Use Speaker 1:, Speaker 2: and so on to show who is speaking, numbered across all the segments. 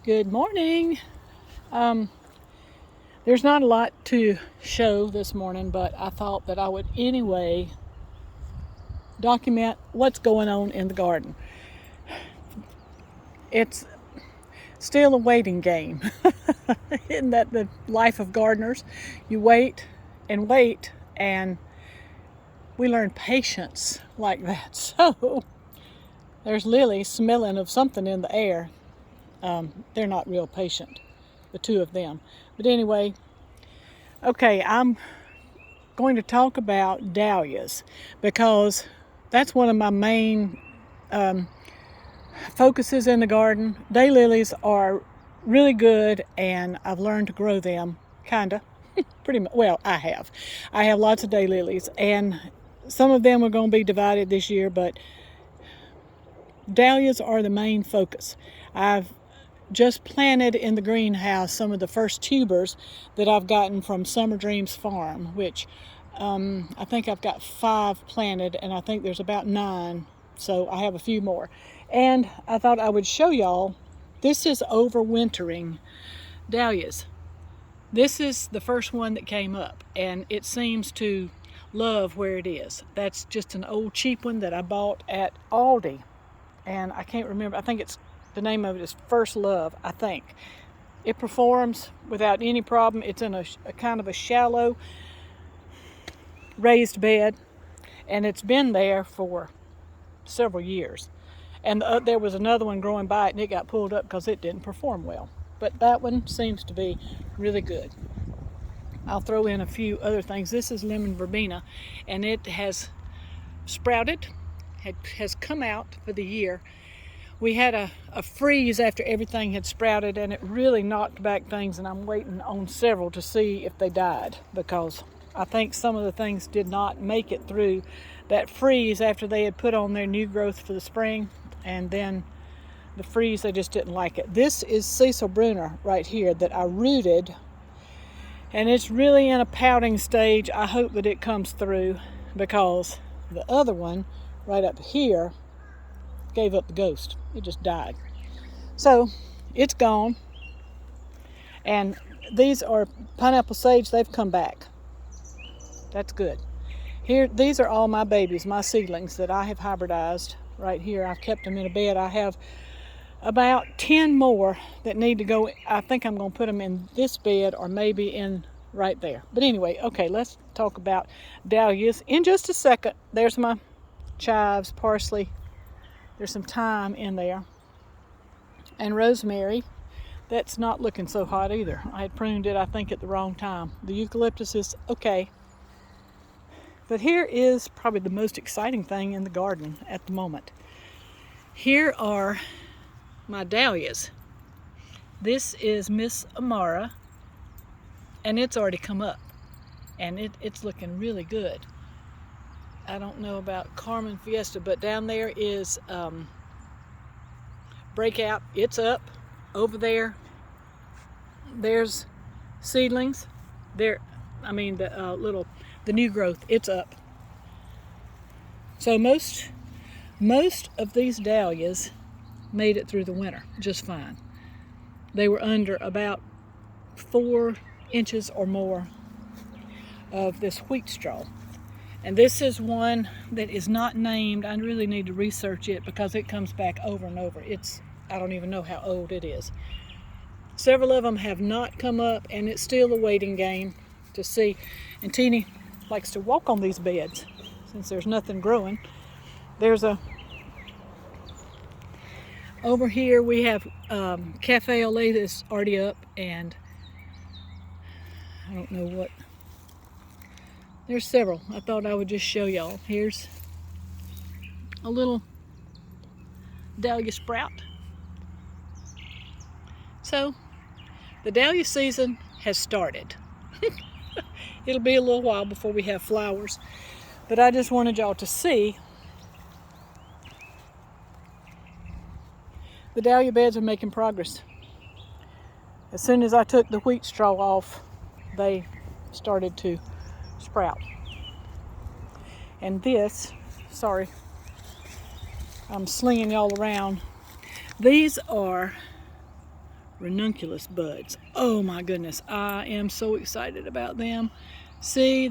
Speaker 1: Good morning. There's not a lot to show this morning, but I thought that I would anyway document what's going on in the garden. It's still a waiting game. Isn't that the life of gardeners? You wait, and we learn patience like that. So there's Lily smelling of something in the air. They're not real patient, the two of them. But anyway, okay, I'm going to talk about dahlias because that's one of my main focuses in the garden. Daylilies are really good, and I've learned to grow them, kinda. Pretty much. Well, I have lots of daylilies, and some of them are going to be divided this year, but dahlias are the main focus. I've just planted in the greenhouse some of the first tubers that I've gotten from Summer Dreams Farm, which I think I've got 5 planted, and I think there's about 9, so I have a few more. And I thought I would show y'all, this is overwintering dahlias. This is the first one that came up, and it seems to love where it is. That's just an old cheap one that I bought at Aldi, and I can't remember, I think it's the name of it is First Love, I think. It performs without any problem. It's in a kind of a shallow raised bed, and it's been there for several years. And there was another one growing by it, and it got pulled up because it didn't perform well. But that one seems to be really good. I'll throw in a few other things. This is lemon verbena, and it has sprouted, has come out for the year. We had a freeze after everything had sprouted, and it really knocked back things, and I'm waiting on several to see if they died, because I think some of the things did not make it through that freeze after they had put on their new growth for the spring, and then the freeze, they just didn't like it. This is Cecil Bruner right here that I rooted, and it's really in a pouting stage. I hope that it comes through, because the other one right up here gave up the ghost. It just died. So it's gone. And these are pineapple sage. They've come back. That's good. Here, these are all my babies, my seedlings that I have hybridized right here. I've kept them in a bed. I have about 10 more that need to go. I think I'm going to put them in this bed, or maybe in right there. But anyway, okay, let's talk about dahlias in just a second. There's my chives, parsley. There's some thyme in there, and rosemary. That's not looking so hot either. I had pruned it, I think, at the wrong time. The eucalyptus is okay. But here is probably the most exciting thing in the garden at the moment. Here are my dahlias. This is Miss Amara, and it's already come up, and it's looking really good. I don't know about Carmen Fiesta, but down there is Breakout. It's up. Over there, there's seedlings. There, I mean the new growth. It's up. So most of these dahlias made it through the winter just fine. They were under about 4 inches or more of this wheat straw. And this is one that is not named. I really need to research it because it comes back over and over. I don't even know how old it is. Several of them have not come up, and it's still a waiting game to see. And Teeny likes to walk on these beds since there's nothing growing. Over here we have Cafe Ole that's already up, and I don't know what. There's several. I thought I would just show y'all. Here's a little dahlia sprout. So the dahlia season has started. It'll be a little while before we have flowers, but I just wanted y'all to see the dahlia beds are making progress. As soon as I took the wheat straw off, they started to sprout. And this, sorry, I'm slinging y'all around. These are ranunculus buds. Oh my goodness, I am so excited about them. See,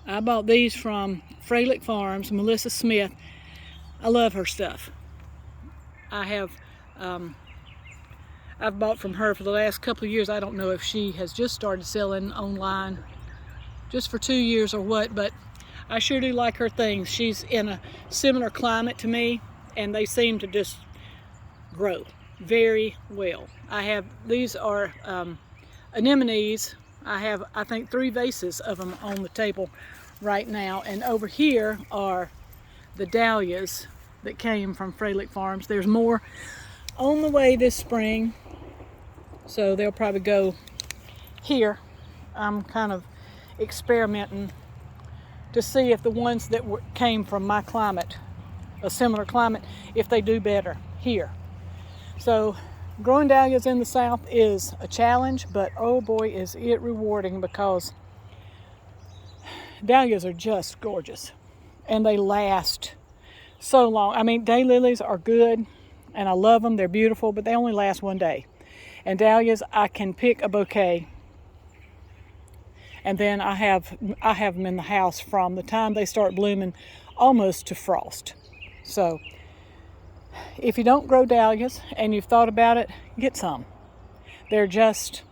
Speaker 1: I bought these from Fralick Farms, Melissa Smith. I love her stuff. I've bought from her for the last couple of years. I don't know if she has just started selling online just for 2 years or what, but I sure do like her things. She's in a similar climate to me, and they seem to just grow very well. These are anemones. I think 3 vases of them on the table right now, and over here are the dahlias that came from Fralick Farms. There's more on the way this spring, so they'll probably go here. I'm kind of experimenting to see if the ones that came from my climate, a similar climate, if they do better here. So growing dahlias in the South is a challenge, but oh boy is it rewarding, because dahlias are just gorgeous and they last so long. I mean, daylilies are good and I love them, they're beautiful, but they only last one day. And dahlias, I can pick a bouquet, and then I have them in the house from the time they start blooming almost to frost. So if you don't grow dahlias and you've thought about it, get some. They're just,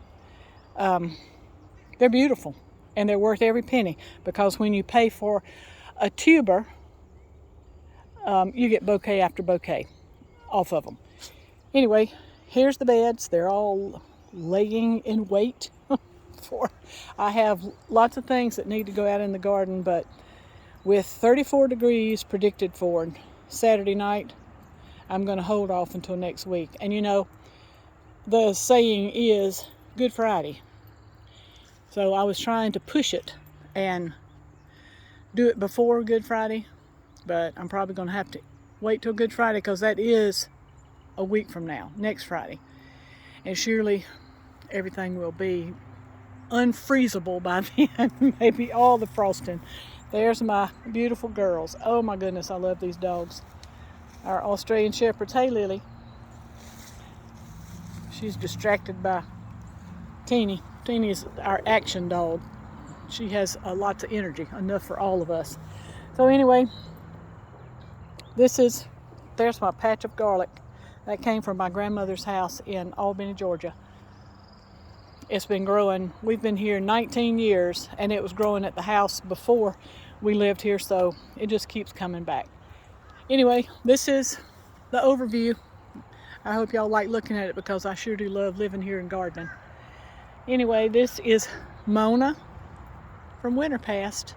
Speaker 1: they're beautiful, and they're worth every penny, because when you pay for a tuber, you get bouquet after bouquet off of them. Anyway, here's the beds. They're all laying in wait for. I have lots of things that need to go out in the garden, but with 34 degrees predicted for Saturday night, I'm going to hold off until next week. And you know, the saying is Good Friday. So I was trying to push it and do it before Good Friday, but I'm probably going to have to wait till Good Friday, because that is a week from now, next Friday. And surely everything will be unfreezable by then. Maybe all the frosting. There's my beautiful girls. Oh my goodness, I love these dogs. Our Australian Shepherd's, hey Lily. She's distracted by Teeny. Teeny is our action dog. She has lots of energy, enough for all of us. So anyway, there's my patch of garlic that came from my grandmother's house in Albany, Georgia. It's been growing. We've been here 19 years, and it was growing at the house before we lived here, so it just keeps coming back. Anyway, this is the overview. I hope y'all like looking at it, because I sure do love living here and gardening. Anyway, this is Mona from Winterpast.